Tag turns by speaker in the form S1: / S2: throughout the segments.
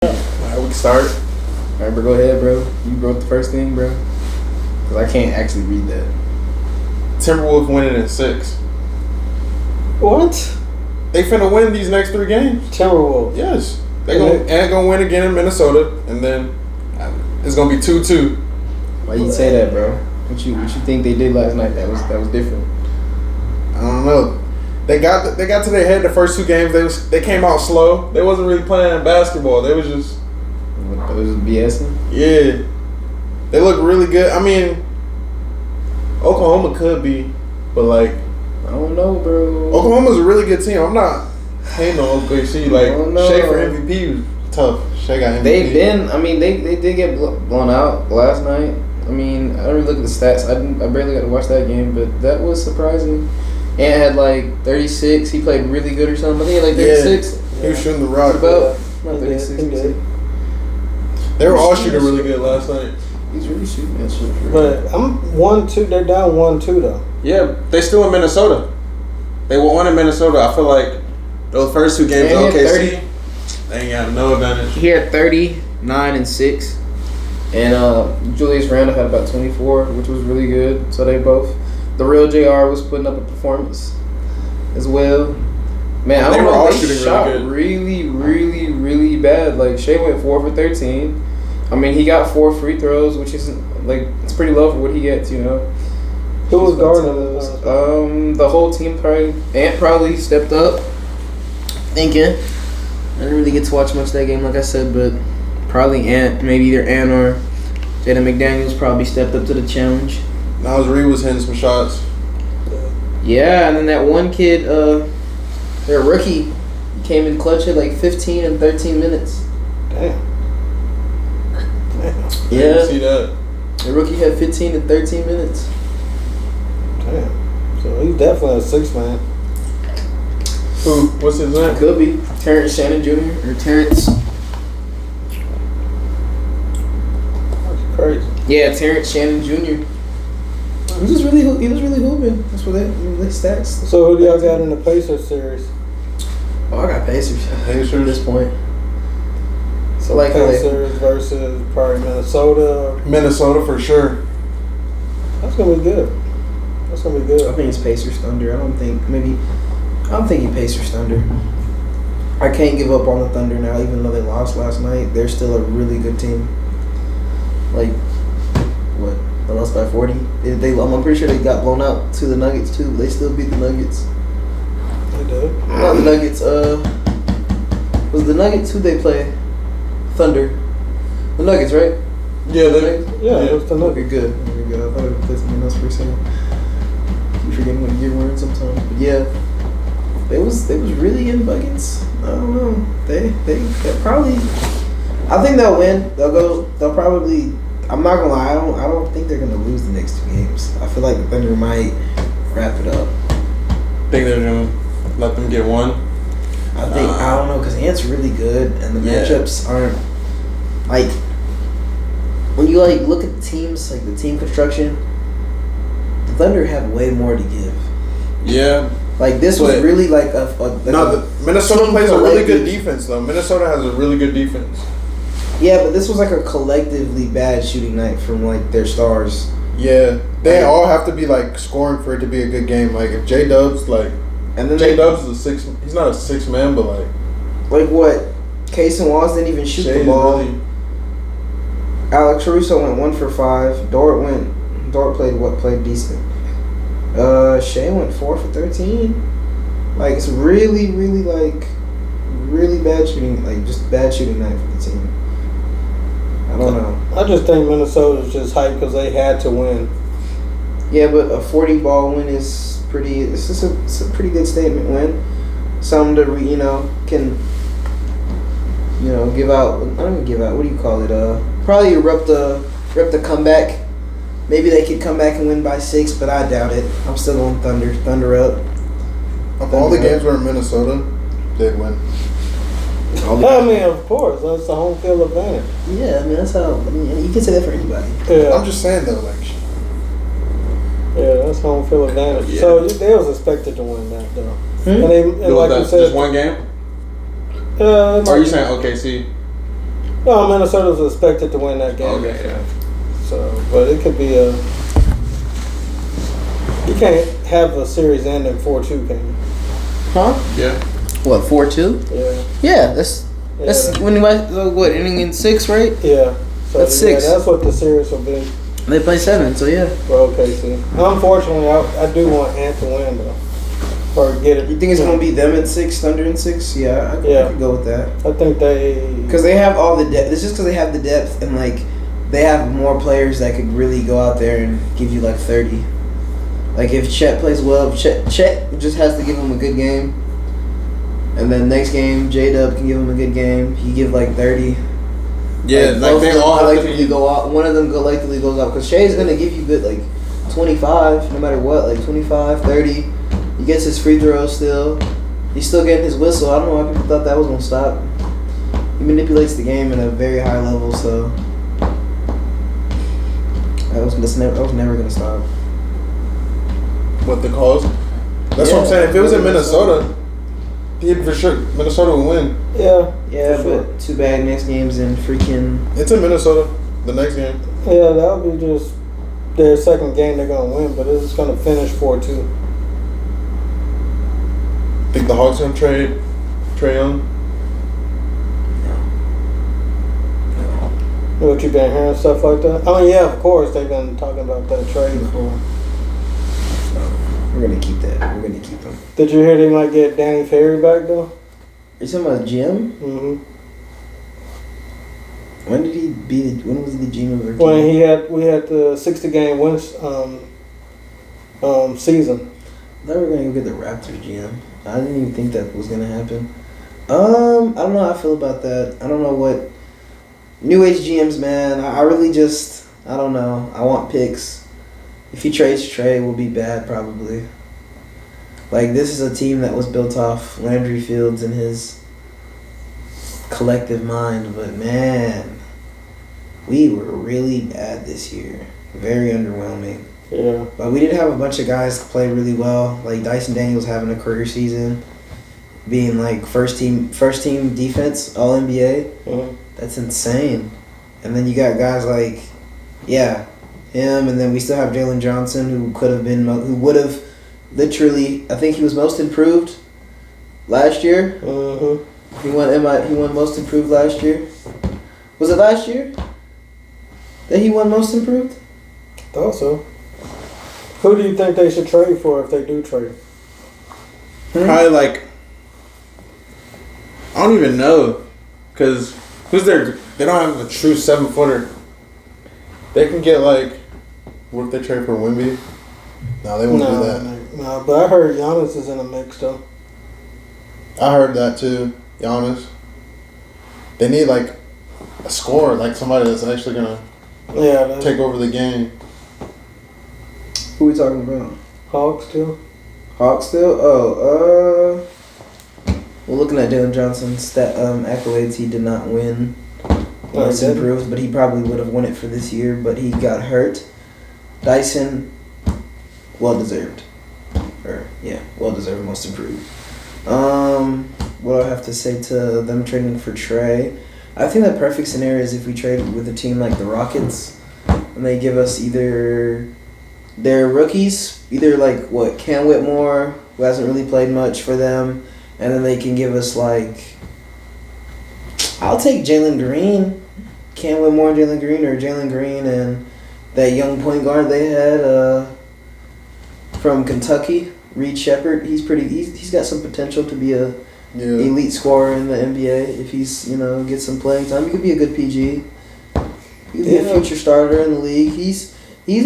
S1: Alright, we can start. Alright, bro, go ahead, bro. You wrote the first thing, bro. Because I can't actually read that.
S2: Timberwolves winning in 6.
S3: What?
S2: They finna win these next 3 games.
S3: Timberwolves.
S2: Yes. They gonna win again in Minnesota, and then it's gonna be 2-2.
S1: Why you say that, bro? What you think they did last night? That was different.
S2: I don't know. They got to their head the first 2 games. They came out slow. They wasn't really playing basketball. They was just
S1: It was BSing.
S2: yeah. They look really good. I mean, Oklahoma could be, but like
S1: I don't know, bro.
S2: Oklahoma's a really good team. I'm not hating on OKC. Like Shea for MVP was tough. Shea got MVP.
S1: They've been. I mean, they did get blown out last night. I mean, I don't really look at the stats. I barely got to watch that game, but that was surprising. Ant had like 36. He played really good or something. I think he had like 36.
S2: Yeah. He was shooting the rock.
S1: About 36.
S2: They were all shooting really good last night.
S1: He's really shooting that shit.
S3: But I'm 1-2. They're down 1-2 though.
S2: Yeah, they still in Minnesota. They won in Minnesota. I feel like those first 2 games of OKC, they ain't got no advantage.
S1: He had 39 and 6. And Julius Randle had about 24, which was really good. So they both. The real JR was putting up a performance as well. Man, I don't know. They shot really bad. Like Shea went 4 for 13. I mean, he got 4 free throws, which isn't like it's pretty low for what he gets, you know.
S3: Who was guarding those?
S1: The whole team probably. Ant probably stepped up. Thinking. I didn't really get to watch much of that game, like I said, but probably Ant, maybe either Ant or Jaden McDaniels probably stepped up to the challenge.
S2: Niles Reed was hitting some shots.
S1: Yeah, and then that one kid, their rookie, he came in clutch at like 15 and 13 minutes.
S3: Damn.
S1: Yeah.
S2: See that?
S1: The rookie had 15 and 13 minutes.
S3: Damn. So he's definitely a 6-man.
S2: Who? What's his name?
S1: Could be Terrence Shannon Jr. or Terrence.
S3: That's crazy.
S1: Yeah, Terrence Shannon Jr. He was really hooping. That's what they stats.
S3: So who do y'all got in the Pacers series?
S1: Oh, I got Pacers.
S2: Pacers
S1: At this point. So like
S3: Pacers versus probably Minnesota.
S2: Minnesota for sure.
S3: That's gonna be good. That's gonna be good.
S1: I think it's Pacers Thunder. I don't think he Pacers Thunder. I can't give up on the Thunder now, even though they lost last night. They're still a really good team. Like, what? They lost by 40. I'm pretty sure they got blown out to the Nuggets too. But they still beat the Nuggets.
S3: They do.
S1: Not the Nuggets. Was the Nuggets who they play? Thunder. The Nuggets, right?
S2: Yeah,
S3: It was the Nuggets.
S1: Okay, good. I thought it was something else for a second. You forgetting when you get words sometimes. But yeah, they was really in buckets. I don't know. They probably. I think they'll win. They'll probably. I'm not gonna lie. I don't think they're gonna lose the next 2 games. I feel like the Thunder might wrap it up.
S2: Think they're gonna let them get one?
S1: I don't know, because Ant's really good and the matchups aren't like when you like look at the teams, like the team construction. The Thunder have way more to give.
S2: Yeah.
S1: Like this was really like
S2: Minnesota plays a really good defense though. Minnesota has a really good defense.
S1: Yeah, but this was like a collectively bad shooting night from like their stars.
S2: Yeah, they all have to be like scoring for it to be a good game. Like if J-Dub's like,
S1: and then
S2: J-Dub's is a 6. He's not a 6 man, but
S1: like what? Case and Walls didn't even shoot the ball. Alex Caruso went 1 for 5. Dort played decent. Shea went 4 for 13. Like it's really bad shooting. Like just bad shooting night for the team. I don't know.
S3: I just think Minnesota's just hyped because they had to win.
S1: Yeah, but a 40-ball win is pretty. It's a pretty good statement win. Something to can give out. I don't even give out. What do you call it? Probably rep the comeback. Maybe they could come back and win by 6, but I doubt it. I'm still going Thunder. Thunder up.
S2: If all the games were in Minnesota, they'd win.
S3: I mean, of course, that's the home field advantage.
S1: Yeah, I mean that's how. I mean, you can say that for anybody.
S3: Yeah.
S2: I'm just saying though, like.
S3: Yeah, that's home field advantage.
S2: Yeah.
S3: So they was expected to win that though. And like you said,
S2: just one game. Or are you saying OKC?
S3: No, Minnesota was expected to win that game.
S2: Okay, yeah.
S3: So, but it could be a. You can't have a series ending 4-2, can you?
S1: Huh?
S2: Yeah.
S1: What, 4-2?
S3: Yeah.
S1: Yeah, that's when you what, inning in 6, right?
S3: Yeah. So
S1: That's 6.
S3: That's what the series will be.
S1: They play 7, so yeah.
S3: For OKC. Unfortunately, I do want Ant to win though, or get it.
S1: You think it's gonna be them at 6, Thunder in 6? Yeah, I could go with that.
S3: I think
S1: because they have all the depth. It's just because they have the depth and like they have more players that could really go out there and give you like 30. Like if Chet plays well, Chet just has to give him a good game, and then next game J-Dub can give him a good game. He give like 30.
S2: Yeah, like they all
S1: collectively go out. One of them collectively goes out because Shea's gonna give you good like 25 no matter what, like 25, 30. He gets his free throws still. He's still getting his whistle. I don't know why people thought that was gonna stop. He manipulates the game at a very high level, so that was never gonna stop.
S2: What the calls? That's what I'm saying. If it was in Minnesota, he'd for sure Minnesota would win.
S3: Yeah.
S1: Yeah, but too bad. Next game's in freaking.
S2: It's in Minnesota. The next game.
S3: Yeah, that'll be just their second game they're gonna win, but it's gonna finish 4-2.
S2: Think the Hawks gonna trade Trae Young?
S3: What, you been hearing stuff like that? I mean, yeah, of course they've been talking about that trade before.
S1: We're gonna keep that. We're gonna keep him.
S3: Did you hear they might get Danny Ferry back though?
S1: You talking about Jim?
S3: Mm-hmm.
S1: When did he be? When was he the GM of our team?
S3: When we had the 60-game wins season.
S1: I thought we were gonna go get the Raptors GM. I didn't even think that was gonna happen. I don't know how I feel about that. I don't know what new age GMs, man. I really just I don't know. I want picks. If he trades Trae, will be bad probably. Like this is a team that was built off Landry Fields and his collective mind, but man, we were really bad this year. Very underwhelming.
S3: Yeah.
S1: But we did have a bunch of guys play really well. Like Dyson Daniels having a career season, being like first team defense, all NBA.
S3: Mm-hmm.
S1: That's insane. And then you got guys like, him, and then we still have Jalen Johnson, who would have literally, I think he was most improved last year.
S3: Mm-hmm.
S1: He won most improved last year. Was it last year that he won most improved?
S3: Thought so. Who do you think they should trade for if they do trade?
S2: Probably like, I don't even know, cause who's their? They don't have a true 7-footer. They can get like, what if they trade for Wemby? No, they won't do that.
S3: No, but I heard Giannis is in the mix though.
S2: I heard that too, Giannis. They need like a scorer, like somebody that's actually gonna take over the game.
S1: Who we talking about?
S3: Hawks still.
S1: Hawks still? Oh, well, looking at Jalen Johnson's accolades, he did not win most improved, but he probably would have won it for this year, but he got hurt. Dyson, well-deserved. Well-deserved most improved. What do I have to say to them trading for Trae? I think the perfect scenario is if we trade with a team like the Rockets, and they give us either their rookies, either like Cam Whitmore, who hasn't really played much for them, and then they can give us like, I'll take Jalen Green, Cam Whitmore, Jalen Green, or Jalen Green and that young point guard they had from Kentucky, Reed Shepherd. He's got some potential to be a elite scorer in the NBA if he's get some playing time. He could be a good PG. He could be a future starter in the league. He's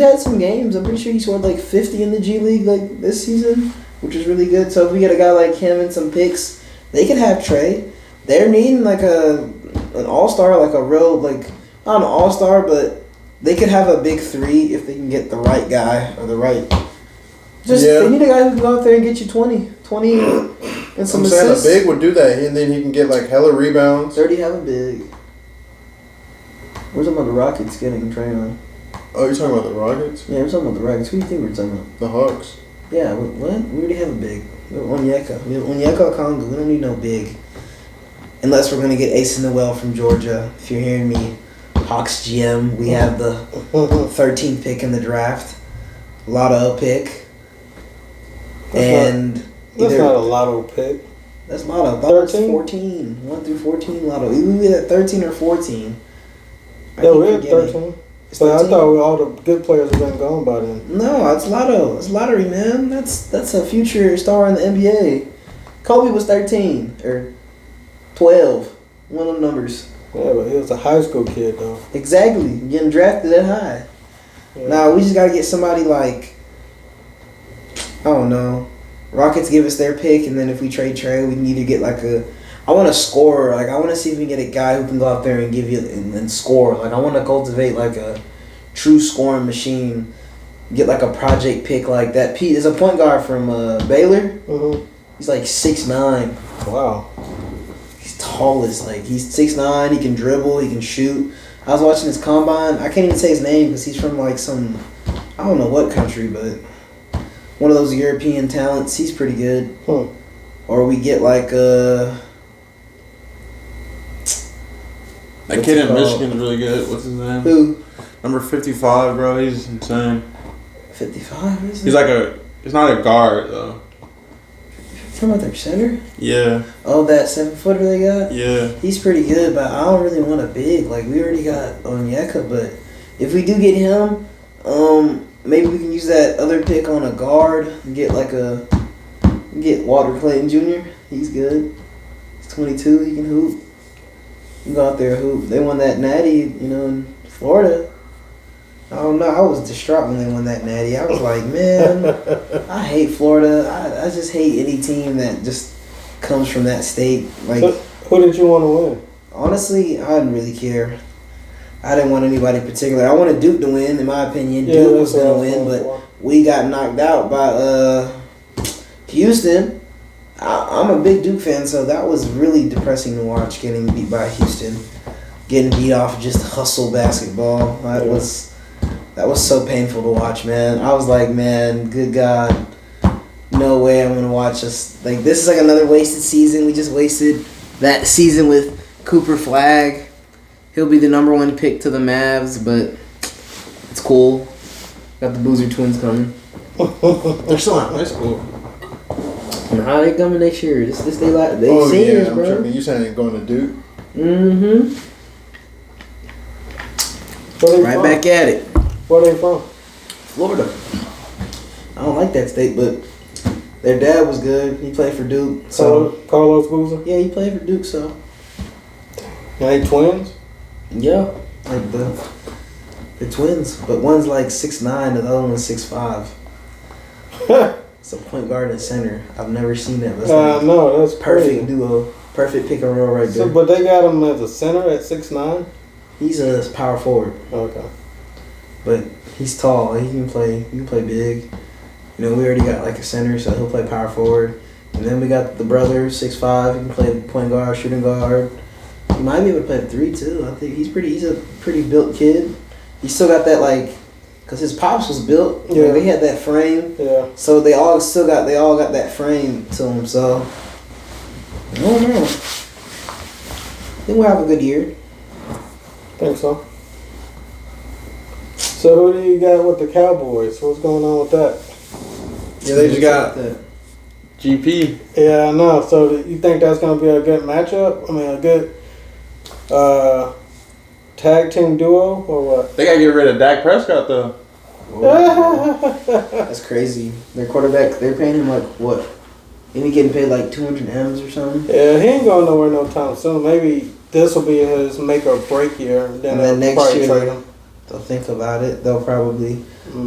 S1: had some games. I'm pretty sure he scored like 50 in the G League like this season, which is really good. So if we get a guy like him and some picks, they could have Trae. They're needing like an all-star, like a real not an all-star, but they could have a big three if they can get the right guy or the right. They need a guy who can go out there and get you 20 and some assists.
S2: I'm saying a big would do that, and then he can get like hella rebounds.
S1: 30 have a big. We're talking about the Rockets getting Trae on.
S2: Oh, you're talking about the Rockets?
S1: Yeah, we're talking about the Rockets. Who do you think we're talking about?
S2: The Hawks.
S1: Yeah, what? We already have a big. We have Onyeka. We have Onyeka Okongwu. We don't need no big. unless we're gonna get Ace Noel from Georgia. If you're hearing me, Hawks GM, we have the 13th pick in the draft. Lotto pick.
S3: That's not a lotto pick.
S1: That's Lotto. I thought it was 14. 1 through 14 Lotto. Either we at 13 or 14.
S3: Yeah, we're at 13. But I thought all the good players have been gone by then.
S1: No, it's Lotto. It's lottery, man. That's a future star in the NBA. Kobe was 13 or 12. One of them numbers.
S3: Yeah, but he was a high school kid though.
S1: Exactly. Getting drafted that high.
S3: Yeah.
S1: Now we just gotta get somebody like, I don't know. Rockets give us their pick, and then if we trade Trey, we need to get like a. I want a scorer. Like I want to see if we can get a guy who can go out there and give you and score. Like I want to cultivate like a true scoring machine. Get like a project pick like that. Pete is a point guard from Baylor.
S3: Mm-hmm.
S1: He's like 6'9".
S3: Wow.
S1: He's tall as like he's 6'9". He can dribble. He can shoot. I was watching his combine. I can't even say his name because he's from like some, I don't know what country, but one of those European talents. He's pretty good. Or we get like
S2: that kid in
S1: called?
S2: Michigan's really good. What's his name?
S1: Who?
S2: Number 55, bro. He's insane.
S1: 55.
S2: He's like he's not a guard though.
S1: Talking about their center?
S2: Yeah.
S1: Oh, that 7-footer they got?
S2: Yeah.
S1: He's pretty good, but I don't really want a big. Like, we already got Onyeka, but if we do get him, maybe we can use that other pick on a guard and get get Walter Clayton Jr. He's good. He's 22. He can hoop. You can go out there and hoop. They won that natty, in Florida. I don't know. I was distraught when they won that natty. I was like, man, I hate Florida. I just hate any team that just comes from that state. Like,
S3: so, who did you want to win?
S1: Honestly, I didn't really care. I didn't want anybody particular. I wanted Duke to win, in my opinion.
S3: Yeah,
S1: Duke was going to win, but we got knocked out by Houston. I'm a big Duke fan, so that was really depressing to watch, getting beat by Houston. Getting beat off just hustle basketball. That was so painful to watch, man. I was like, man, good God. No way I'm going to watch us. Like, this is like another wasted season. We just wasted that season with Cooper Flag. He'll be the number 1 pick to the Mavs, but it's cool. Got the Boozer twins coming.
S2: They're still in high school.
S1: Nah, they coming next year. They seniors,
S2: yeah, I'm
S1: bro.
S2: tripping. You saying they're going to Duke?
S1: Mm-hmm. Right back at it.
S3: Where they from?
S1: Florida. I don't like that state, but their dad was good. He played for Duke. So
S3: Carlos Boozer?
S1: Yeah, he played for Duke, so.
S3: And they twins?
S1: Yeah. Like they're twins. But one's like 6'9", the other one's 6'5". It's a point guard and center. I've never seen that.
S3: No, that's
S1: perfect
S3: crazy.
S1: duo. Perfect pick and roll right there.
S3: But they got him as a center at 6'9"?
S1: He's a power forward.
S3: Okay.
S1: But he's tall. He can play. He can play big. We already got like a center, so he'll play power forward. And then we got the brother, 6'5". He can play point guard, shooting guard. He might be able to play the 3 too. I think he's a pretty built kid. He still got that cause his pops was built.
S3: Yeah.
S1: They had that frame.
S3: Yeah.
S1: So they all got that frame to them. So I don't know. I think we'll have a good year.
S3: Think so. So who do you got with the Cowboys? What's going on with that?
S2: Yeah, they just got GP.
S3: Yeah, I know. So you think that's going to be a good matchup? I mean, a good tag team duo or what?
S2: They got to get rid of Dak Prescott, though.
S1: That's crazy. Their quarterback, they're paying him like what? Ain't he getting paid like 200 M's or something?
S3: Yeah, he ain't going nowhere no time soon. Maybe this will be his make or break year.
S1: And then next year they'll think about it. They'll probably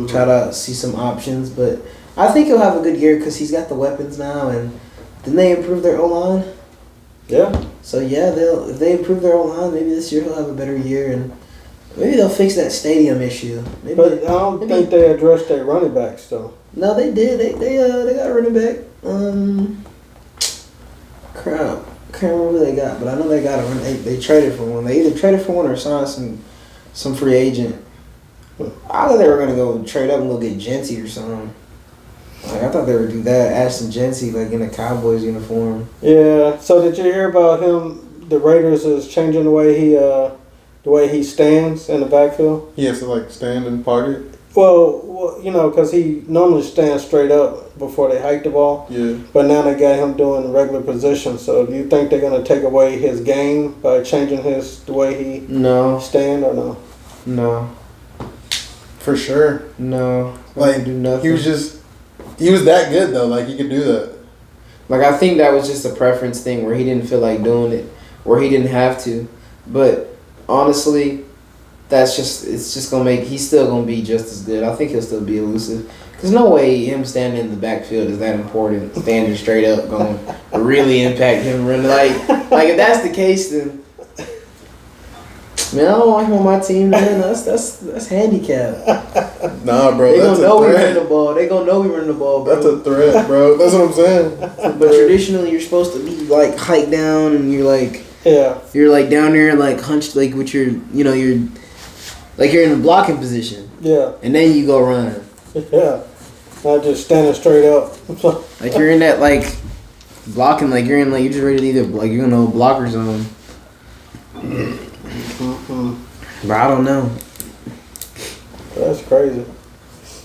S1: try to see some options. But I think he'll have a good year because he's got the weapons now. And didn't they improve their O-line?
S3: Yeah.
S1: So yeah, if they improve their O-line, maybe this year he'll have a better year. And maybe they'll fix that stadium issue.
S3: But I don't think they addressed their running backs though.
S1: No, they did. They got a running back. Crap. Can't remember who they got, but I know they got a run. They traded for one. They either traded for one or signed some free agent. I thought they were gonna go trade up and go get Genty or something. Like I thought they would do that. Ashton Genty like in a Cowboys uniform.
S3: Yeah. So did you hear about him the Raiders is changing the way he stands in the backfield?
S2: He has to like stand in pocket.
S3: Well, you know, because he normally stands straight up before they hike the ball.
S2: Yeah.
S3: But now they got him doing regular position. So do you think they're gonna take away his game by changing the way he
S1: No,
S3: stand or no?
S1: no,
S2: For sure.
S1: no.
S2: Like
S1: Do nothing.
S2: he was that good though. Like he could do that.
S1: Like, I think that was just a preference thing where he didn't feel like doing it, where he didn't have to. But honestly, it's just gonna make, he's still gonna be just as good. I think he'll still be elusive. There's no way him standing in the backfield is that important. Standing straight up going to really impact him running. Like if that's the case, then man, I don't want him on my team, man. That's handicap.
S2: Nah, bro.
S1: They
S2: That's
S1: gonna know
S2: a
S1: we
S2: threat.
S1: run the ball. They gonna know we run the ball, bro.
S2: That's a threat, bro. That's what I'm saying.
S1: But traditionally, you're supposed to be like hiked down, and you're like down there, like hunched, like with your, you know, you're in the blocking position, and then you go run.
S3: Yeah. Not just standing straight up.
S1: Like you're in that like blocking, like you're just ready to either like you're gonna blocker zone. But I don't know.
S3: That's crazy.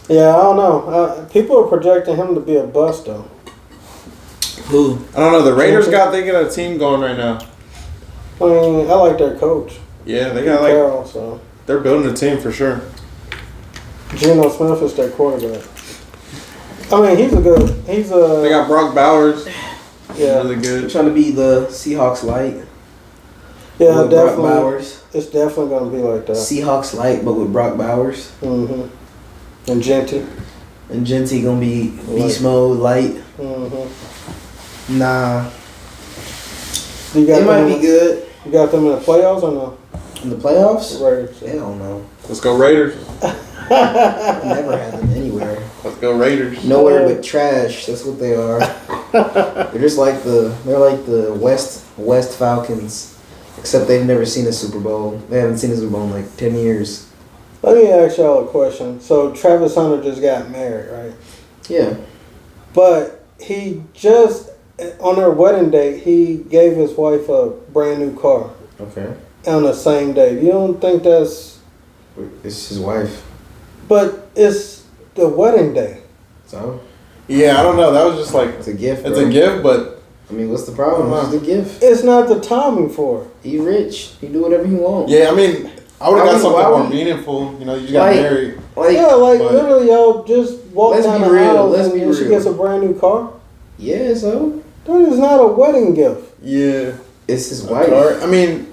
S3: Yeah, I don't know. People are projecting him to be a bust though.
S1: Who?
S2: I don't know. The Raiders they got a team going right now.
S3: I mean, I like their coach.
S2: Yeah, they got
S3: Carroll, so
S2: they're building a team for sure.
S3: Geno Smith is their quarterback. I mean, he's
S2: They got Brock Bowers.
S3: Yeah.
S2: Really
S1: They're
S2: good.
S1: trying to be the Seahawks light.
S3: Yeah,
S1: with
S3: definitely.
S1: Brock Bowers.
S3: It's definitely gonna be like that.
S1: Seahawks light, but with Brock Bowers.
S3: Mhm. And Genty.
S1: And Genty gonna be beast mode light.
S3: Mhm.
S1: Nah,
S3: You got
S1: it might
S3: them
S1: be good
S3: You got them in the playoffs or no?
S1: in the playoffs.
S3: Raiders.
S1: Hell no.
S2: Let's go Raiders.
S1: Never had them anywhere.
S2: Let's go Raiders.
S1: Nowhere but trash. That's what they are. They're just like the West Falcons, except they've never seen a Super Bowl. They haven't seen a Super Bowl in like 10 years.
S3: Let me ask y'all a question. So Travis Hunter just got married, right?
S1: Yeah.
S3: But he just on their wedding date, he gave his wife a brand new car
S1: Okay.
S3: on the same day. You don't think that's?
S1: It's his wife.
S3: But it's the wedding day.
S1: So
S2: Yeah, I don't know. That was just like
S1: it's a gift.
S2: it's
S1: bro.
S2: a gift, but
S1: I mean, what's the problem? It's just a gift.
S3: It's not the timing for it.
S1: He rich. He do whatever he wants.
S2: yeah, I mean, I would have got something
S1: why
S2: more
S1: would-
S2: meaningful. You know, you just got
S1: Like-
S2: married.
S1: Like
S3: Yeah, like
S2: but-
S3: literally, y'all just walk
S1: Let's
S3: down
S1: be
S3: the
S1: real,
S3: aisle
S1: let's
S3: and
S1: be
S3: then she
S1: real.
S3: gets a brand new car.
S1: yeah. So
S3: That is not a wedding gift.
S2: Yeah.
S1: it's his
S2: A
S1: wife.
S2: car. I mean,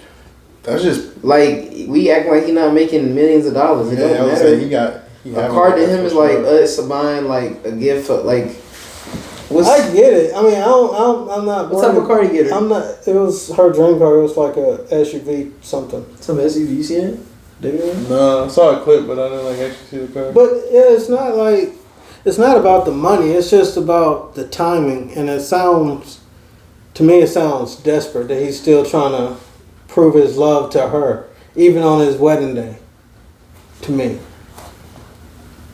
S2: that's just.
S1: Like we act like he not making millions of dollars. It
S2: Yeah, I
S1: don't
S2: would
S1: matter.
S2: say he
S1: A
S2: having
S1: car to
S2: that
S1: him
S2: for
S1: is
S2: sure.
S1: like us buying like a gift for like. What's
S3: I get it. I mean, I'm not.
S1: what type of car you get her?
S3: I'm not. It was her dream car. It was like a SUV something.
S1: Some SUV. You seen it? David?
S2: No, I saw a clip, but I didn't like actually see the car.
S3: But yeah, it's not about the money. It's just about the timing, and it sounds desperate that he's still trying to prove his love to her, even on his wedding day. To me,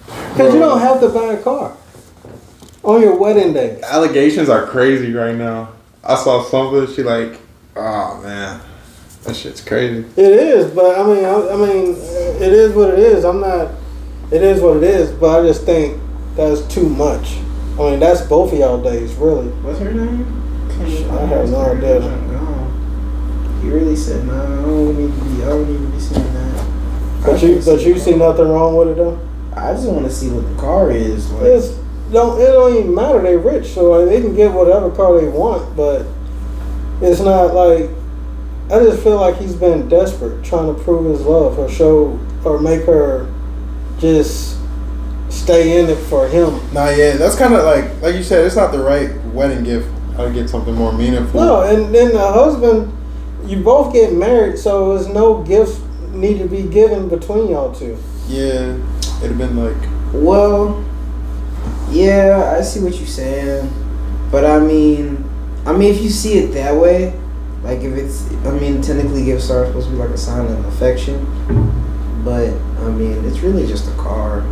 S3: because you don't have to buy a car on your wedding day.
S2: Allegations are crazy right now. I saw something. She like, oh man, that shit's crazy.
S3: It is, but I mean, it is what it is. It is what it is, but I just think that's too much. I mean, that's both of y'all days, really.
S1: What's her name?
S3: I have no idea.
S1: He really said, "No, I don't need to be seeing that."
S3: But you see nothing wrong with it though.
S1: I just want to see what the car is. Like,
S3: It don't even matter. They rich, so like, they can get whatever car they want. But it's not like I just feel like he's been desperate, trying to prove his love or make her just stay in it for him.
S2: Nah, yeah, that's kind of like you said. It's not the right wedding gift. I'd get something more meaningful.
S3: No, and then the husband, you both get married, so there's no gifts need to be given between y'all two.
S2: Yeah, it'd have been like.
S1: well, yeah, I see what you're saying, but I mean, if you see it that way, like if it's, technically gifts are supposed to be like a sign of affection, but I mean, it's really just a car.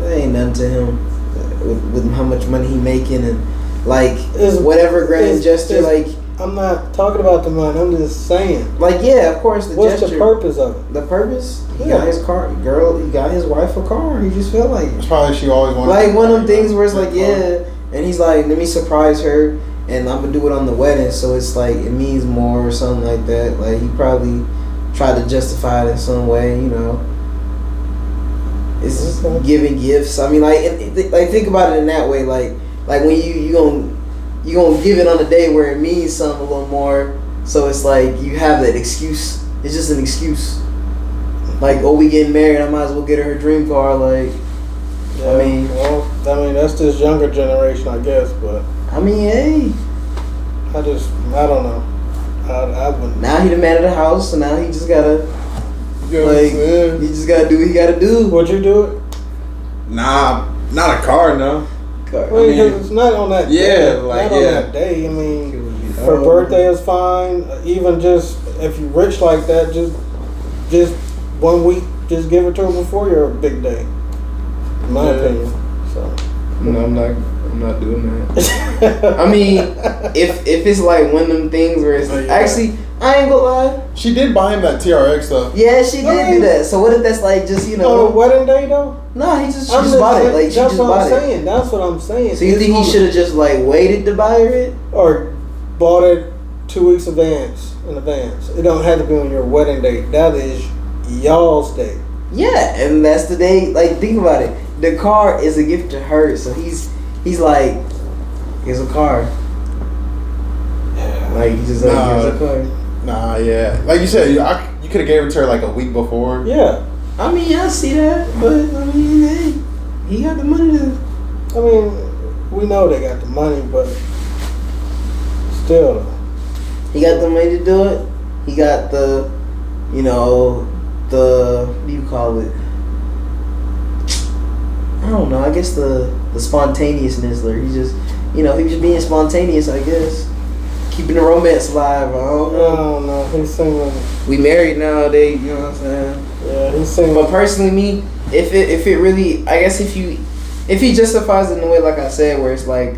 S1: It ain't nothing to him with how much money he making and like
S3: It's-
S1: whatever grand
S3: it's-
S1: gesture.
S3: it's-
S1: Like
S3: I'm not talking about the money. I'm just saying.
S1: Like, yeah, of course, the
S3: What's
S1: gesture.
S3: the purpose of it?
S1: The purpose? He
S3: Yeah.
S1: got his car, girl. He got his wife a car. He just felt like
S2: It's probably she always wanted.
S1: like one of them
S2: you
S1: things
S2: know,
S1: where it's like,
S2: car.
S1: yeah, and he's like, let me surprise her, and I'm gonna do it on the wedding, so it's like it means more or something like that. Like he probably tried to justify it in some way, you know. It's
S3: Okay.
S1: giving gifts. I mean, like, like think about it in that way. Like when you gonna give it on a day where it means something a little more. So it's like you have that excuse. It's just an excuse. Like, oh, we getting married. I might as well get her dream car. Like,
S3: Yeah,
S1: I mean,
S3: that's this younger generation, I guess. But
S1: I mean, hey.
S3: I don't know. I wouldn't.
S1: Now he the man of the house, so now he just gotta
S2: You know what I'm saying?
S1: he just gotta do what he gotta do.
S3: Would you do it?
S2: Nah, not a car, no.
S3: Well,
S2: mean,
S3: because it's not on that
S2: yeah,
S3: day.
S2: like,
S3: not on
S2: yeah.
S3: that day. I mean, her birthday is fine. Even just if you rich like that, just 1 week, just give it to her before your big day. In my
S2: Yeah.
S3: opinion. So.
S1: No, I'm not doing that. I mean, if it's like one of them things where it's
S2: Oh, yeah.
S1: actually, I ain't gonna lie.
S2: She did buy him that TRX though.
S1: Yeah, she did do that. So what if that's like just, you
S3: On
S1: know?
S3: a wedding day though?
S1: No, she just bought it. Like she
S3: that's
S1: just
S3: what
S1: bought
S3: I'm
S1: it.
S3: saying. That's what I'm saying.
S1: So you think he should have just like waited to buy her it?
S3: or bought it 2 weeks in advance? It don't have to be on your wedding date. That is y'all's day.
S1: Yeah, and that's the day. Like, think about it. The car is a gift to her, so he's like, here's a car. Like he just like,
S2: Nah.
S1: here's a car.
S2: Nah, yeah. Like you said, you could have gave it to her like a week before.
S3: Yeah.
S1: I mean, I see that, but I mean, hey, he got the money to.
S3: I mean, we know they got the money, but still.
S1: He got the money to do it. He got the, you know, what do you call it? I don't know. I guess the spontaneousness there. He just, you know, he was just being spontaneous. I guess keeping the romance alive. I don't
S3: I
S1: know.
S3: don't know. He's singing.
S1: We married nowadays. You know what I'm saying?
S3: Yeah, he's singing.
S1: But personally, me, if it really, I guess if he justifies it in a way like I said, where it's like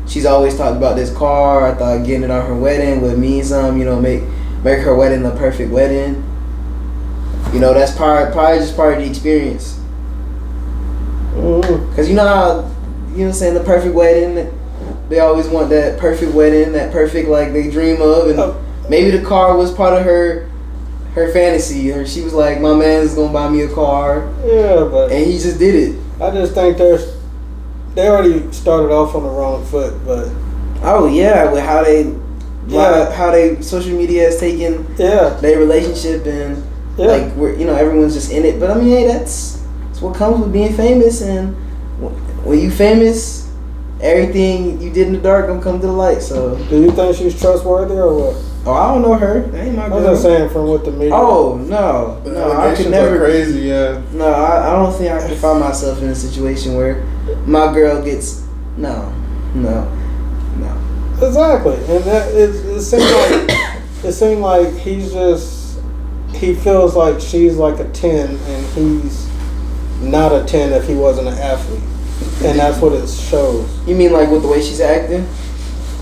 S1: she's always talked about this car. I thought getting it on her wedding would mean something. You know, make her wedding the perfect wedding. You know, that's probably just part of the experience.
S3: Mm-hmm.
S1: Cause you know how, you know what I'm saying, the perfect wedding. They always want that perfect wedding, that perfect like they dream of, and maybe the car was part of her fantasy. Or she was like, my man's gonna buy me a car,
S3: Yeah, but
S1: and he just did it.
S3: I just think they already started off on the wrong foot. But
S1: Oh yeah, with how they social media has taken
S3: yeah,
S1: their relationship and
S3: yeah.
S1: like we're, you know, everyone's just in it. But I mean, hey, that's what comes with being famous, and when you famous, everything you did in the dark gonna come to the light. So
S3: Do you think she's trustworthy or what?
S1: oh, I don't know her. That ain't my
S3: I'm
S1: girl.
S3: just saying from what the media.
S1: Oh no, I could
S2: Allegations
S1: never.
S2: are crazy, yeah.
S1: No, I don't think I could find myself in a situation where my girl gets no.
S3: Exactly, and that it seemed like he feels like she's like a 10 and he's not a 10 if he wasn't an athlete, and that's what it shows.
S1: You mean like with the way she's acting?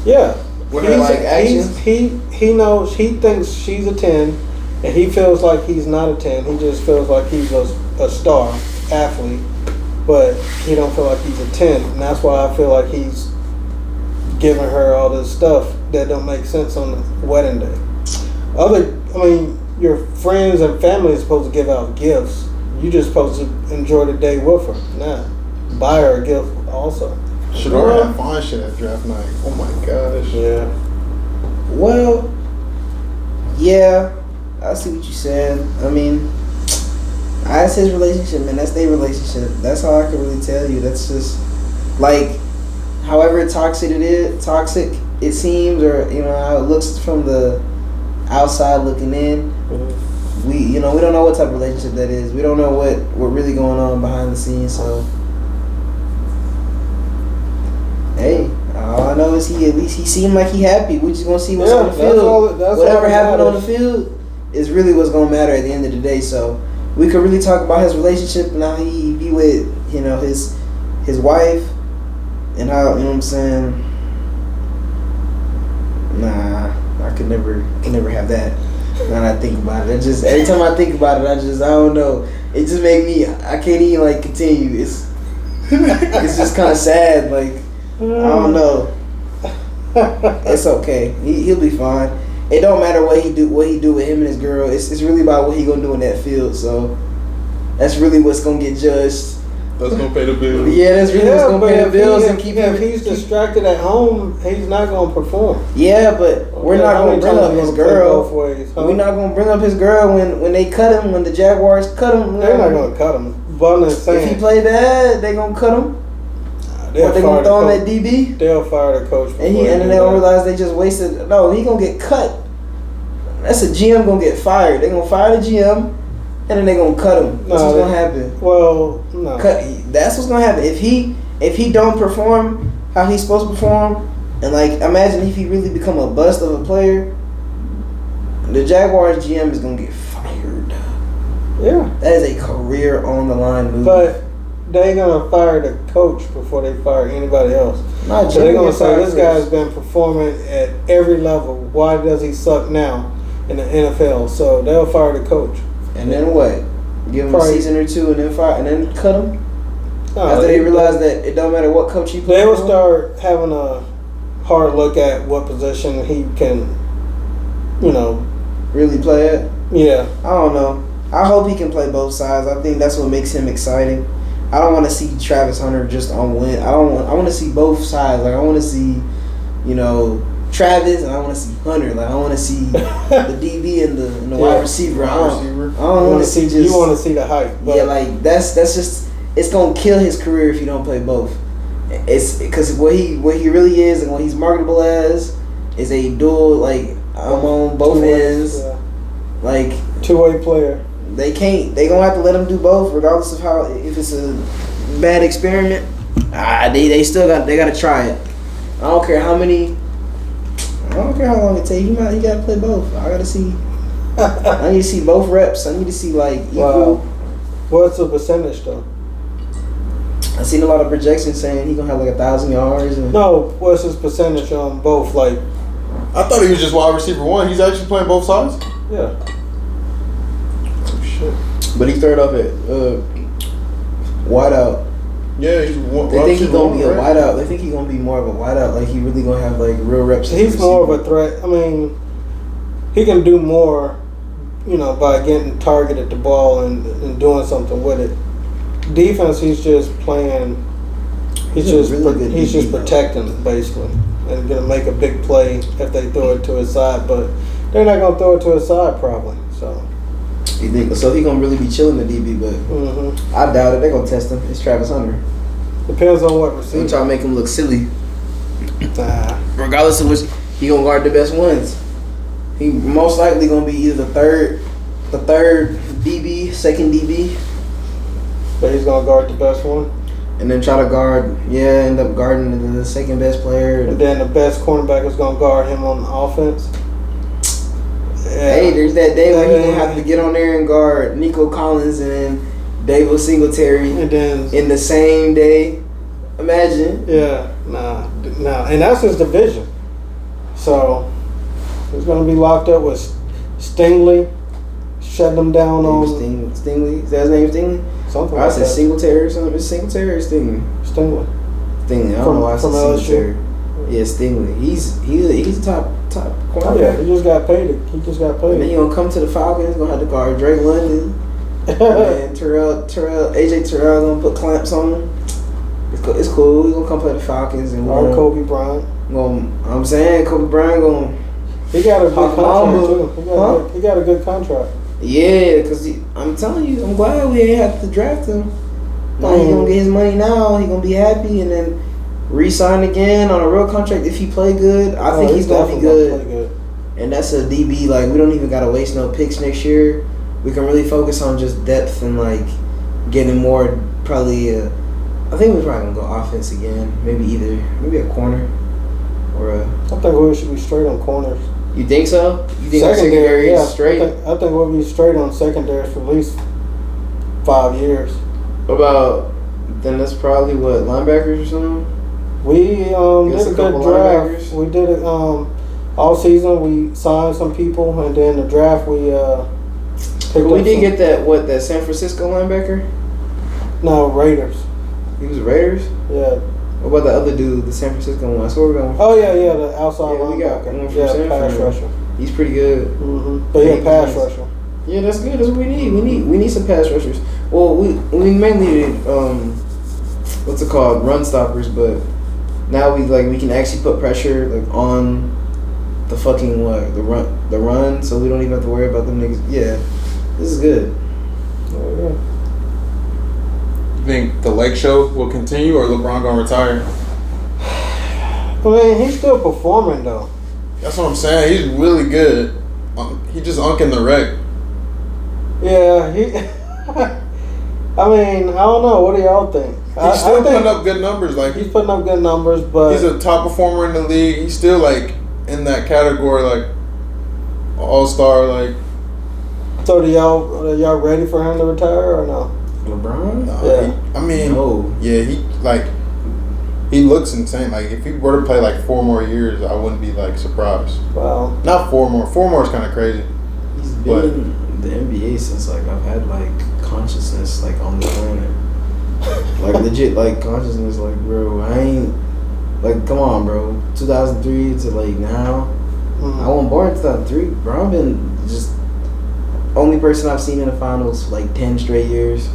S3: Yeah,
S1: With her like actions?
S3: he knows, he thinks she's a 10, and he feels like he's not a 10. He just feels like he's a star athlete, but he don't feel like he's a 10, and that's why I feel like he's giving her all this stuff that don't make sense on the wedding day. Your friends and family is supposed to give out gifts. You just supposed to enjoy the day with her. Nah, buy her a gift also.
S2: Shadora had fun shit at draft night. Oh my gosh.
S3: Yeah.
S1: Well, yeah, I see what you're saying. I mean, that's his relationship, man. That's their relationship. That's all I can really tell you. That's just like, however toxic it seems, or you know how it looks from the outside looking in.
S3: Mm-hmm.
S1: We don't know what type of relationship that is. We don't know what really going on behind the scenes. So, hey, all I know is at least he seemed like he happy. We just gonna see what's on the field. Whatever happened on the field is really what's gonna matter at the end of the day. So we could really talk about his relationship and how he be with his wife and how, you know what I'm saying. Nah, I could never have that. When I think about it, every time I think about it, I don't know. It just make me. I can't even like continue. It's just kind of sad. Like I don't know. It's okay. He'll be fine. It don't matter what he do with him and his girl. It's really about what he gonna do in that field. So that's really what's gonna get judged.
S2: That's gonna pay the bills.
S1: Yeah, that's really what's gonna pay the bills and keep him.
S3: If he's distracted at home, he's not gonna perform.
S1: Yeah, but we're not gonna bring up his girl. We're not gonna bring up his girl when they cut him. When the Jaguars cut him,
S3: they're not gonna cut him. But I'm saying,
S1: if he play bad, they gonna cut him. Or they gonna throw him at DB.
S3: They'll fire the coach.
S1: And then they'll realize they just wasted. No, he gonna get cut. That's a GM gonna get fired. They gonna fire the GM. And then they gonna cut him. That's what's gonna happen.
S3: Well, no.
S1: That's what's gonna happen. If he don't perform how he's supposed to perform, and like imagine if he really become a bust of a player, the Jaguars GM is gonna get fired.
S3: Yeah.
S1: That is a career on the line move.
S3: But they gonna fire the coach before they fire anybody else.
S1: No,
S3: so they're gonna say this guy's been performing at every level. Why does he suck now in the NFL? So they'll fire the coach.
S1: And then what? Give him a season or two, and then fire, and then cut him.
S3: No,
S1: after they realize that it don't matter what coach he plays.
S3: They will start having a hard look at what position he can,
S1: really play at.
S3: Yeah.
S1: I don't know. I hope he can play both sides. I think that's what makes him exciting. I don't want to see Travis Hunter just on win. I want to see both sides. Like I want to see, Travis, and I want to see Hunter. Like I want to see the DB and the wide receiver. I don't want to see just.
S3: You want to see the hype.
S1: Yeah, like that's just it's gonna kill his career if you don't play both. It's because what he really is and what he's marketable as is a dual. Like I'm on both ends.
S3: Yeah.
S1: Like
S3: two-way player.
S1: They gonna have to let him do both, regardless of how if it's a bad experiment. They gotta try it. I don't care how long it takes. He gotta play both. I gotta see. I need to see both reps. I need to see like equal.
S3: Wow. What's the percentage though?
S1: I seen a lot of projections saying he gonna have like 1,000 yards.
S3: No, what's his percentage on both? Like,
S2: I thought he was just wide receiver one. He's actually playing both sides.
S3: Yeah.
S2: Oh shit.
S1: But he third up at wideout.
S2: Yeah, he's one.
S1: They think he's gonna be a wideout. They think he's gonna be more of a wideout. Like he really gonna have like real reps.
S3: He's more of a threat. I mean, he can do more, by getting targeted the ball and doing something with it. Defense, he's just playing. He's just protecting basically, and gonna make a big play if they throw it to his side. But they're not gonna throw it to his side probably. So.
S1: You think so? He gonna really be chilling the DB, but I doubt it. They gonna test him. It's Travis Hunter.
S3: Depends on what receiver.
S1: They try to make him look silly.
S3: Nah.
S1: Regardless of which, he gonna guard the best ones. He most likely gonna be either the third DB, second DB.
S3: But he's gonna guard the best one.
S1: And then try to end up guarding the second best player.
S3: And then the best cornerback is gonna guard him on offense. Yeah.
S1: Hey, there's that day when he's gonna have to get on there and guard Nico Collins and then David Singletary
S3: and then
S1: in the same day. Imagine.
S3: Yeah, nah. And that's his division. So he's gonna be locked up with Stingley, shutting him down on
S1: Stingley. Is that his name, Stingley?
S3: Something
S1: I
S3: like
S1: said
S3: that.
S1: Singletary or something. It's Singletary or Stingley?
S3: Stingley.
S1: I don't know why I said
S3: LSU.
S1: Singletary. Yeah, Stingley. He's a top cornerback.
S3: Oh, yeah, he just got paid.
S1: And then he gonna come to the Falcons. Gonna have to guard Drake London. And AJ Terrell gonna put clamps on him. It's cool. He's gonna come play the Falcons and
S3: or Kobe Bryant.
S1: I'm saying Kobe Bryant gonna.
S3: He got a good contract too. He got a good contract.
S1: Yeah, cause I'm telling you, I'm glad we ain't have to draft him. Now he gonna get his money now. He gonna be happy and then re-sign again on a real contract if he play good. I think he's gonna be good. And that's a DB. Like we don't even gotta waste no picks next year. We can really focus on just depth and like getting more. Probably, I think we're probably gonna go offense again. Maybe a corner or a.
S3: I think we should be straight on corners.
S1: You think so? You think
S3: secondary
S1: is straight?
S3: I think we'll be straight on secondary for at least 5 years.
S1: Then that's probably what, linebackers or something?
S3: We did a good draft.
S1: Linebackers.
S3: We did it. I all season we signed some people, and then the draft we picked
S1: But we
S3: up
S1: did
S3: some-
S1: get that San Francisco linebacker.
S3: no Raiders.
S1: He was Raiders.
S3: Yeah.
S1: What about the other dude, the San Francisco one? That's where we're going.
S3: Oh yeah, the outside
S1: Yeah, we got
S3: linebacker.
S1: one from
S3: Yeah,
S1: San
S3: pass
S1: Fran.
S3: rusher.
S1: He's pretty good.
S3: But
S1: Yeah,
S3: yeah, pass
S1: he's-
S3: rusher.
S1: Yeah, that's good. That's what we need. We need some pass rushers. Well, we mainly need what's it called, run stoppers. But now we can actually put pressure like on the fucking the run, so we don't even have to worry about them niggas. Yeah, this is good.
S3: Oh yeah.
S2: You think the leg show will continue or LeBron gonna retire?
S3: I mean, he's still performing though.
S2: That's what I'm saying. He's really good. He just unking the wreck.
S3: Yeah, he. I mean, I don't know. What do y'all think?
S2: He's still putting up good numbers. Like
S3: He's putting up good numbers, but
S2: he's a top performer in the league. He's still like in that category, like all-star. Like
S3: so do y'all? Are y'all ready for him to retire or no?
S1: LeBron?
S3: Yeah.
S2: I mean,
S1: No.
S2: yeah, he looks insane. Like if he were to play like 4 more years, I wouldn't be like surprised.
S3: Wow.
S2: Not 4 more. 4 more is kind of crazy.
S1: He's been
S2: But-
S1: in the NBA since like I've had like consciousness like on the planet. Like legit like consciousness, like bro, I ain't like come on bro. 2003 to like now.
S3: Mm.
S1: I wasn't born in 2003. Bro, I've been just only person I've seen in the finals for like 10 straight years.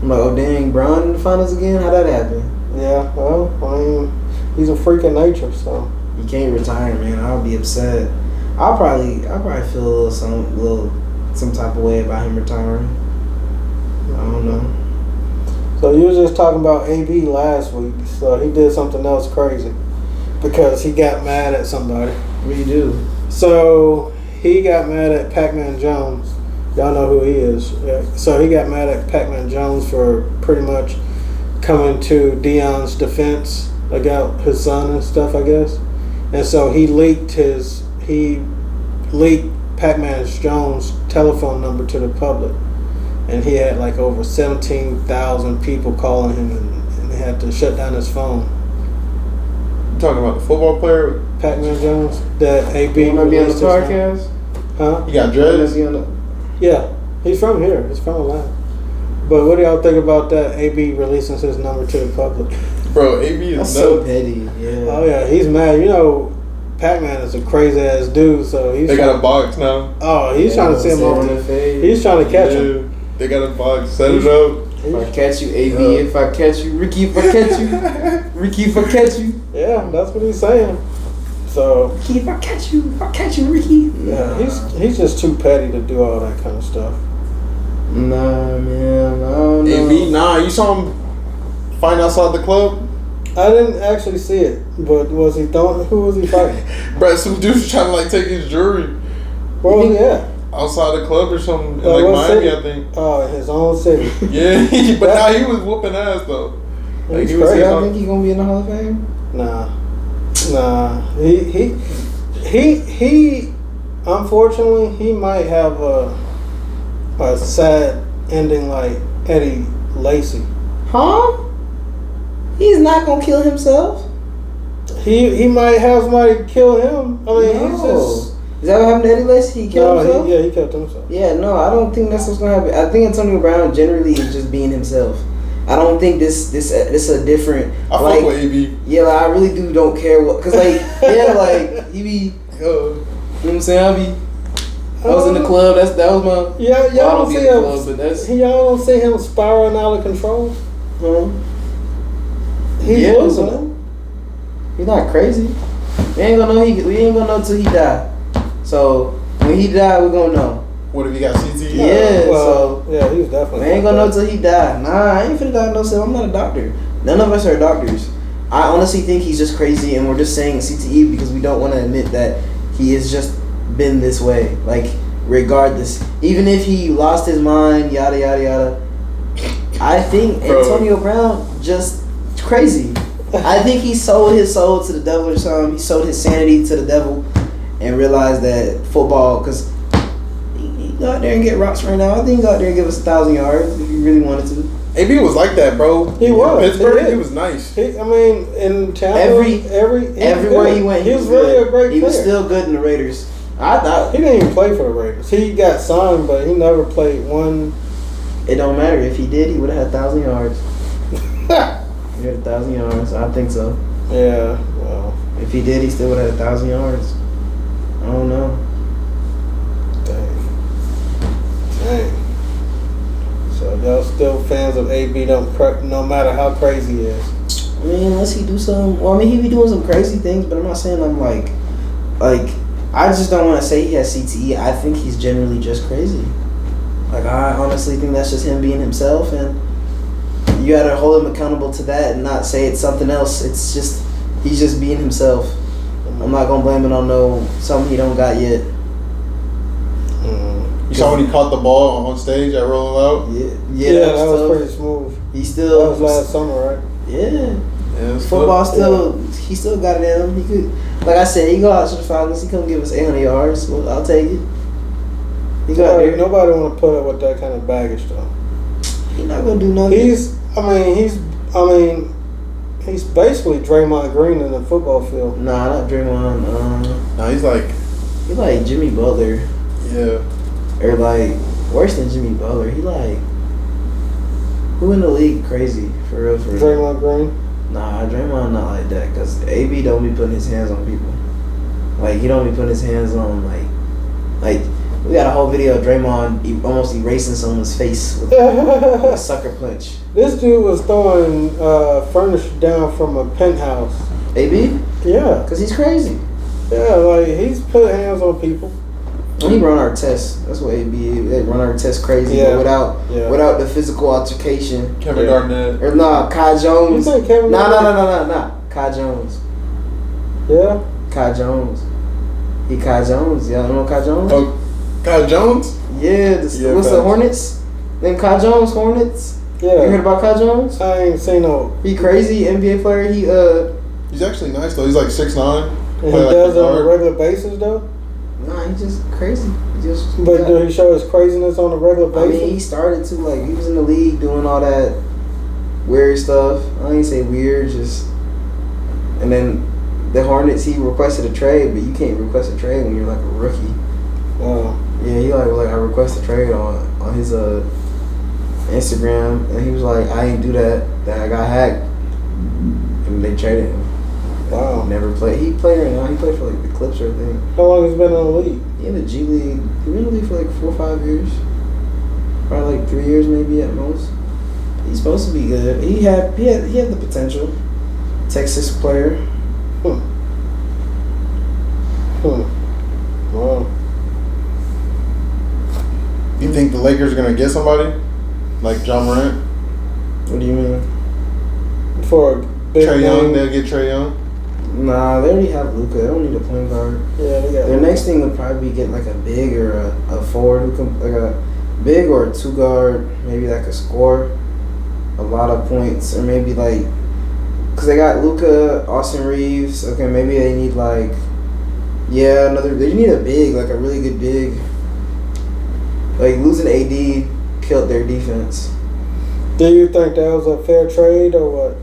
S1: I'm like, oh dang, Bron in the finals again? How'd that happen?
S3: Yeah. Well, I mean, he's a freak of nature, so.
S1: He can't retire, man. I'll be upset. I'll probably feel some type of way about him retiring. I don't know.
S3: So you was just talking about AB last week. So he did something else crazy because he got mad at somebody.
S1: What do you do?
S3: So he got mad at Pac-Man Jones. Y'all know who he is. Yeah. So he got mad at Pac-Man Jones for pretty much coming to Dion's defense about his son and stuff, I guess. And so he leaked Pac-Man Jones' telephone number to the public. And he had like over 17,000 people calling him, and they had to shut down his phone.
S2: You talking about the football player?
S3: Pac-Man Jones, that AB
S1: You want to be on the
S3: released his number.
S1: podcast?
S3: Huh?
S2: He got
S1: Is
S2: dreads.
S1: he on the-
S3: Yeah, he's from here. He's from Atlanta. But what do y'all think about that? AB releasing his number to the public.
S2: Bro, AB
S1: That's
S2: is
S1: so
S2: nuts.
S1: petty. Yeah.
S3: Oh yeah, he's mad. You know, Pac-Man is a crazy ass dude. So he's
S2: They got a box now.
S3: he's trying to see him off.
S1: face.
S3: He's trying to catch him.
S2: Yeah, they got a box. Set it up.
S1: If I catch you, AB.
S2: Yeah.
S1: If I catch you, Ricky. If I catch you, Ricky. If I catch you,
S3: Yeah, that's what he's saying. So
S1: Ricky. If I catch you, Ricky.
S3: yeah, he's just too petty to do all that kind of stuff.
S1: Nah, man. I don't know.
S2: AB, nah, you saw him fighting outside the club?
S3: I didn't actually see it, but was he throwing? Who was he fighting?
S2: Bro, some dude was trying to like take his jewelry
S3: Where was he at?
S2: outside the club or something in
S3: Like,
S2: like
S3: what
S2: Miami,
S3: city?
S2: I think.
S3: Oh, in his own city.
S2: Yeah, but now he was whooping ass though. Like,
S3: He's
S2: he was
S3: crazy.
S1: Y'all think he gonna be in the Hall of Fame?
S3: Nah. He. Unfortunately, he might have a sad ending like Eddie Lacy.
S1: Huh? He's not gonna kill himself.
S3: He might have somebody kill him. I mean, he's
S1: No.
S3: just.
S1: Is that what happened to Eddie Lacy? He killed himself?
S3: He killed himself.
S1: Yeah, no, I don't think that's what's gonna happen. I think Antonio Brown generally is just being himself. I don't think this a different.
S2: I
S1: like,
S2: fuck with AB.
S1: yeah, like, I really don't care what, cause like yeah, like he be, you know what I'm saying? I was in the club. That was my.
S3: Yeah,
S1: Well, I
S3: y'all
S1: don't
S3: don't
S1: be
S3: see
S1: in the
S3: him.
S1: club, but that's.
S3: Y'all don't see him spiraling out of control. He's
S1: Yeah,
S3: losing it.
S1: so he's not crazy. We ain't gonna know. We ain't gonna know till he die. So when he die, we gonna know.
S2: What if he got CTE?
S1: Yeah,
S3: Well, yeah, he's definitely.
S1: We ain't gonna know till he die. Nah, I ain't finna diagnose him. I'm not a doctor. None of us are doctors. I honestly think he's just crazy, and we're just saying CTE because we don't want to admit that he has just been this way. Like, regardless, even if he lost his mind, yada yada yada. I think
S2: Bro.
S1: Antonio Brown just crazy. I think he sold his soul to the devil or something. He sold his sanity to the devil, and realized that football, because he go out there and get rocks right now. I think he go out there and give us 1,000 yards if he really wanted to.
S2: AB was like that, bro.
S3: He was.
S2: In Pittsburgh,
S3: He
S2: he was nice.
S3: I mean, in Tampa,
S1: Everywhere he went,
S3: he was
S1: good.
S3: really a great player.
S1: He was still good in the Raiders. I thought
S3: He didn't even play for the Raiders. He got signed, but he never played one.
S1: it don't matter. If he did, he would have had 1,000 yards. He had 1,000 yards. I think so.
S3: Yeah, well,
S1: If he did, he still would have had 1,000 yards. I don't know.
S3: dang. So y'all still fans of AB? No matter how crazy he is.
S1: I mean, unless he do some. Well, I mean, he be doing some crazy things, but I'm not saying I'm like. I just don't want to say he has CTE. I think he's generally just crazy. Like, I honestly think that's just him being himself, and you gotta hold him accountable to that and not say it's something else. It's just he's just being himself. I'm not gonna blame it on something he don't got yet.
S2: You saw when he caught the ball on stage at Rolling Loud?
S1: Yeah,
S3: that was pretty smooth.
S1: He still.
S3: That was last summer, right?
S1: Yeah.
S2: Yeah,
S1: Football he still got it in him. He could, like I said, he go out to the Falcons. He couldn't give us 800 yards. Well, I'll take it. He got there.
S3: Nobody want to put up with that kind of baggage, though.
S1: He's not gonna do nothing.
S3: He's basically Draymond Green in the football field.
S1: Nah, not Draymond.
S2: Nah, he's like
S1: Jimmy Butler,
S2: yeah.
S1: or like worse than Jimmy Butler. He like who in the league crazy for real?
S3: Draymond Green.
S1: Nah, Draymond not like that, cause AB don't be putting his hands on people. Like, he don't be putting his hands on like we got a whole video of Draymond almost erasing someone's face with a sucker punch.
S3: This dude was throwing furniture down from a penthouse.
S1: AB?
S3: Yeah.
S1: Cause he's crazy.
S3: Yeah, like he's put hands on people.
S1: He run our tests. That's what AB is. They run our tests crazy, but without the physical altercation.
S2: Kevin Garnett.
S1: Or Kai Jones.
S3: You think Kevin Garnett?
S1: Nah. Kai Jones.
S3: Yeah.
S1: Kai Jones. Kai Jones. Y'all know Kai Jones?
S2: Oh, Kai Jones?
S1: Yeah. What's the Hornets? Then Kai Jones Hornets.
S3: Yeah.
S1: You heard about Kai Jones?
S3: I ain't seen no.
S1: He crazy NBA player.
S2: He's actually nice though. He's like 6'9".
S3: And he does it on a regular basis though.
S1: Nah, he's just crazy.
S3: But do he show his craziness on a regular basis?
S1: I mean, he started to he was in the league doing all that weird stuff. I don't even say weird, just. And then the Hornets, he requested a trade, but you can't request a trade when you're like a rookie.
S3: Oh.
S1: Yeah, he was like I request a trade on his Instagram, and he was like, I ain't do that. That I got hacked, and they traded him.
S3: Wow.
S1: Never played. He played right now. He played for like the Clips or thing.
S3: How long has he been in the league?
S1: He in the G League. He been in the league for like 4 or 5 years. Probably like 3 years maybe at most. He's supposed to be good. He had the potential. Texas player.
S3: Wow.
S2: You think the Lakers are gonna get somebody like John Morant?
S1: What do you mean?
S3: For a big
S2: Trae Young,
S3: name?
S2: they'll get Trae Young.
S1: Nah, they already have Luka. They don't need a point guard.
S3: Yeah, they got
S1: Their next thing would probably be getting like a big or a forward who can like a big or a 2 guard, maybe that could score a lot of points, or maybe like because they got Luka, Austin Reeves. Okay, maybe they need like they need a big, like a really good big. Like losing AD killed their defense.
S3: Do you think that was a fair trade or what?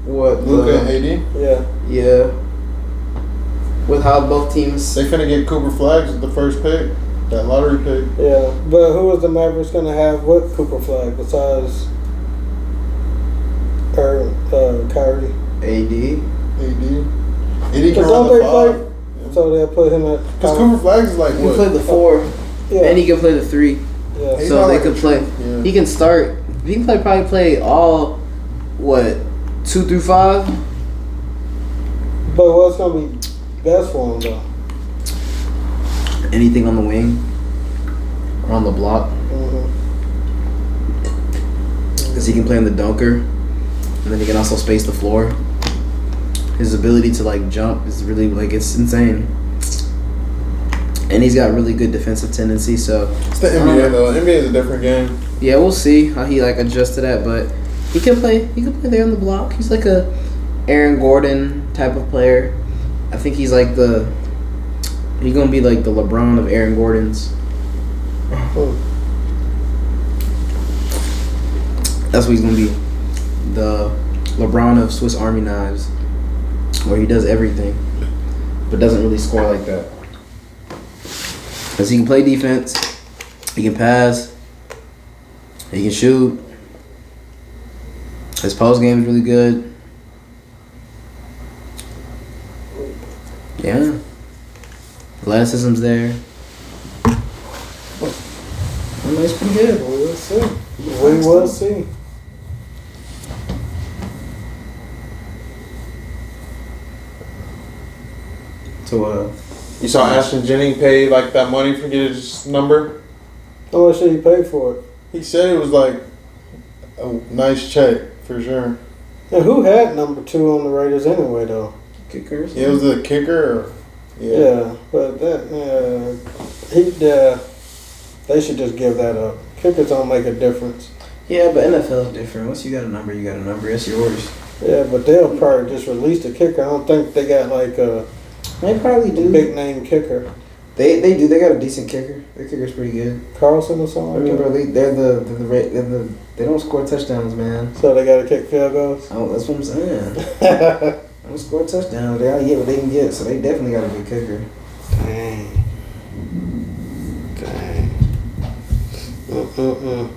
S1: What
S2: Luka and AD?
S3: Yeah.
S1: Yeah. With how both teams.
S2: They finna get Cooper Flags with the first pick, that lottery pick.
S3: Yeah, but who was the Mavericks gonna have with Cooper Flag besides Kyrie?
S1: AD.
S2: AD can
S3: Because
S2: run
S3: don't
S2: the
S3: they
S2: 5.
S3: play? So they'll put him at.
S2: Because Cooper Flags is like
S1: He can play
S2: what?
S1: the 4,
S3: Yeah.
S1: and he can play the 3.
S3: Yeah.
S2: He's
S1: So
S2: not
S1: they
S2: like
S1: could
S2: a
S1: play.
S2: yeah.
S1: He can start. He can probably play all 2 through 5.
S3: But what's gonna be best for him though?
S1: Anything on the wing or on the block,
S3: Mm-hmm.
S1: because he can play in the dunker, and then he can also space the floor. His ability to like jump is really it's insane, and he's got really good defensive tendency. So
S2: It's the NBA though. NBA is a different game.
S1: yeah, we'll see how he adjusts to that, but he can play. He can play there on the block. He's like a Aaron Gordon type of player. I think he's like he's gonna be like the LeBron of Aaron Gordons. That's what he's gonna be. The LeBron of Swiss Army knives, where he does everything, but doesn't really score like that. Cause he can play defense, he can pass, he can shoot. His post game is really good. Yeah, athleticism's there. I mean, it's pretty good.
S3: We will see. We will see.
S1: So
S2: You saw Ashton Jennings pay like that money for getting his number?
S3: How much did he pay for it?
S2: He said it was like a nice check for sure.
S3: And who had number 2 on the Raiders anyway, though?
S1: kickers.
S2: It was the kicker. Or,
S3: Yeah, but that they should just give that up. Kickers don't make a difference.
S1: Yeah, but NFL is different. Once you got a number, you got a number. It's yours.
S3: Yeah, but they'll probably just release the kicker. I don't think they got like a
S1: They probably do.
S3: big name kicker.
S1: They do. They got a decent kicker. Their kicker's pretty good.
S3: Carlson or
S1: I
S3: something
S1: mean,
S3: like
S1: bro,
S3: that.
S1: they don't score touchdowns, man.
S3: So they got to kick field goals.
S1: Oh, that's what I'm saying. They don't score touchdowns. They gotta get what they can get. So they definitely got a good kicker.
S3: Dang. Mm-mm-mm.